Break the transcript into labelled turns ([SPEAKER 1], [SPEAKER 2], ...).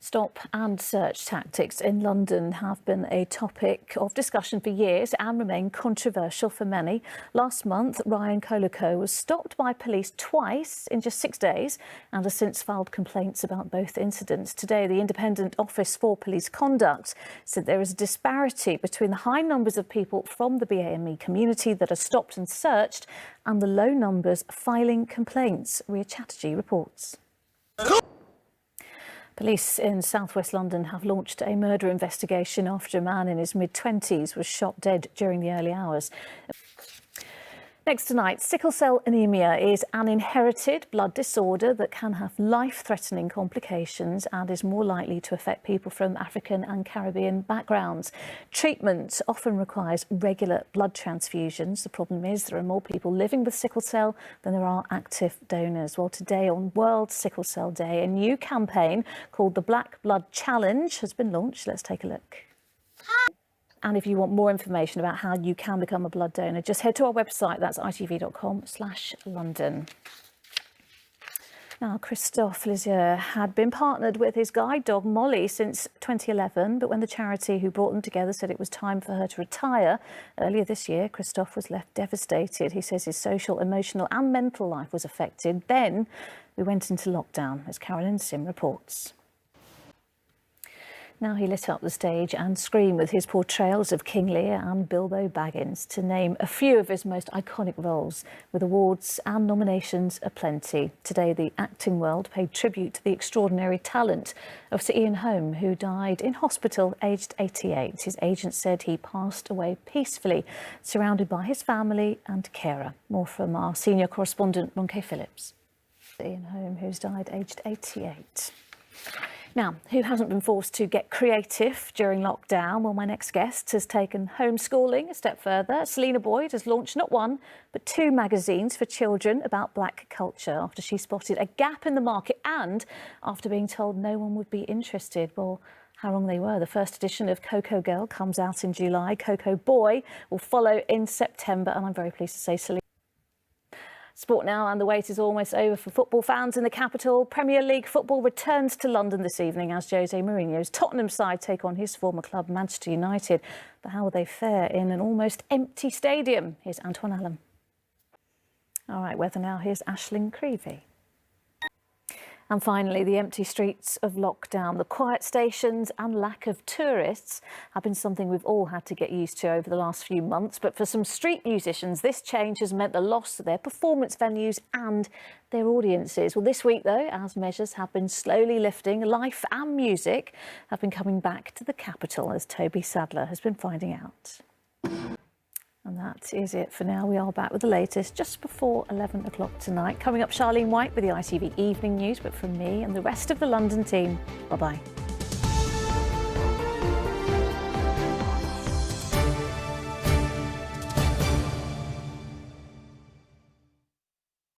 [SPEAKER 1] Stop and search tactics in London have been a topic of discussion for years and remain controversial for many. Last month, Ryan Colico was stopped by police twice in just 6 days and has since filed complaints about both incidents. Today, the Independent Office for Police Conduct said there is a disparity between the high numbers of people from the BAME community that are stopped and searched and the low numbers filing complaints. Ria Chatterjee reports. Police in southwest London have launched a murder investigation after a man in his mid-20s was shot dead during the early hours. Next tonight, sickle cell anemia is an inherited blood disorder that can have life-threatening complications and is more likely to affect people from African and Caribbean backgrounds. Treatment often requires regular blood transfusions. The problem is there are more people living with sickle cell than there are active donors. Well, today on World Sickle Cell Day, a new campaign called the Black Blood Challenge has been launched. Let's take a look. And if you want more information about how you can become a blood donor, just head to our website. That's itv.com/London. Now, Christophe Lizier had been partnered with his guide dog Molly since 2011, but when the charity who brought them together said it was time for her to retire earlier this year, Christophe was left devastated. He says his social, emotional and mental life was affected. Then we went into lockdown, as Carolyn Sim reports. Now he lit up the stage and screen with his portrayals of King Lear and Bilbo Baggins, to name a few of his most iconic roles, with awards and nominations aplenty. Today, the acting world paid tribute to the extraordinary talent of Sir Ian Holm, who died in hospital aged 88. His agent said he passed away peacefully, surrounded by his family and carer. More from our senior correspondent, Ronke Phillips. Ian Holm, who's died aged 88. Now, who hasn't been forced to get creative during lockdown? Well, my next guest has taken homeschooling a step further. Selina Boyd has launched not one, but 2 magazines for children about black culture after she spotted a gap in the market and after being told no one would be interested. Well, how wrong they were. The first edition of Coco Girl comes out in July. Coco Boy will follow in September, and I'm very pleased to say Selina. Sport now, and the wait is almost over for football fans in the capital. Premier League football returns to London this evening as Jose Mourinho's Tottenham side take on his former club Manchester United. But how will they fare in an almost empty stadium? Here's Antoine Allen. All right, weather now. Here's Aisling Creevy. And finally, the empty streets of lockdown, the quiet stations and lack of tourists have been something we've all had to get used to over the last few months. But for some street musicians, this change has meant the loss of their performance venues and their audiences. Well, this week, though, as measures have been slowly lifting, life and music have been coming back to the capital, as Toby Sadler has been finding out. And that is it for now. We are back with the latest just before 11 o'clock tonight. Coming up, Charlene White with the ITV Evening News. But from me and the rest of the London team, bye-bye.